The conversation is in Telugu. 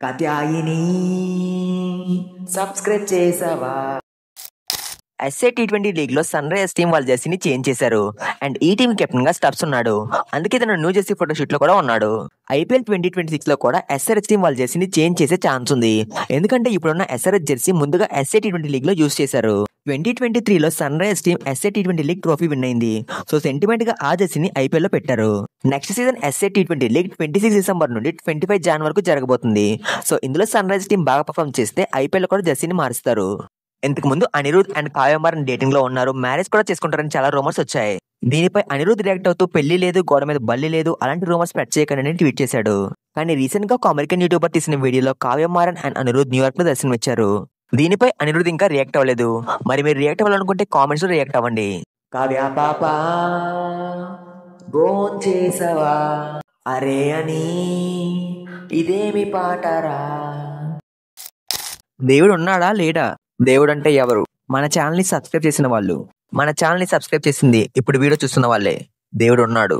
కాత్యాయిని సబ్స్క్రైబ్ చేసావా? ఎస్ఏ టీ20 లీగ్ లో సన్ రైజర్స్ టీం వాళ్ళ జెర్సీని చేంజ్ చేశారు. అండ్ ఈ టీం కెప్టెన్ గా స్టబ్స్ ఉన్నాడు. అందుకే తన న్యూ జెర్సీ ఫోటోషూట్ లో కూడా ఉన్నాడు. ఐపీఎల్ 2026 లో కూడా ఎస్ఆర్హెచ్ టీం వాళ్ళ జెర్సీని చేంజ్ చేసే ఛాన్స్ ఉంది. ఎందుకంటే ఇప్పుడున్న ఎస్ఆర్హెచ్ జెర్సీ ముందుగా ఎస్ఏ టీ20 లీగ్ లో యూజ్ చేశారు. 2023 లో సన్ రైజర్స్ టీం ఎస్ఏ టీ20 లీగ్ ట్రోఫీ విన్ అయింది. సో సెంటిమెంట్ గా ఆ జెర్సీని ఐపీఎల్ లో పెట్టారు. నెక్స్ట్ సీజన్ ఎస్ఏ టీ20 లీగ్ 26 డిసెంబర్ నుండి 25 జాన్ వరకు జరగబోతుంది. సో ఇందులో సన్ రైజర్స్ టీం బాగా పర్ఫామ్ చేస్తే ఐపీఎల్ లో కూడా జెర్సీని మారుస్తారు. ఇంతకు ముందు అనిరుద్ అండ్ కావ్యమారన్ డేటింగ్ లో ఉన్నారు. మ్యారేజ్ కూడా చేసుకుంటారని చాలా రూమర్స్ వచ్చాయి. దీనిపై అనిరుద్ రియాక్ట్ అవుతూ పెళ్లి లేదు, గోడ మీద బల్లి లేదు, అలాంటి రూమర్స్ స్ప్రెడ్ చేయకండి ట్వీట్ చేశాడు. కానీ రీసెంట్ గా ఒక అమెరికన్ యూట్యూబర్ తీసిన వీడియోలో కావ్యమారన్ అండ్ అనిరుద్ న్యూయార్క్ లో దర్శనమిచ్చారు. దీనిపై అనిరుద్ ఇంకా రియాక్ట్ అవ్వలేదు. మరి మీరు రియాక్ట్ అవ్వాలనుకుంటే కామెంట్స్ లో రియాక్ట్ అవ్వండి. కావ్య పాప భోం చేసావా? అరే అని ఇదేమి పాటరా? దేవుడు ఉన్నాడా లేడా? దేవుడు అంటే ఎవరు? మన ఛానల్ ని సబ్స్క్రైబ్ చేసిన వాళ్ళు. మన ఛానల్ ని సబ్స్క్రైబ్ చేసింది ఇప్పుడు వీడియో చూస్తున్న వాళ్ళే. దేవుడు ఉన్నాడు.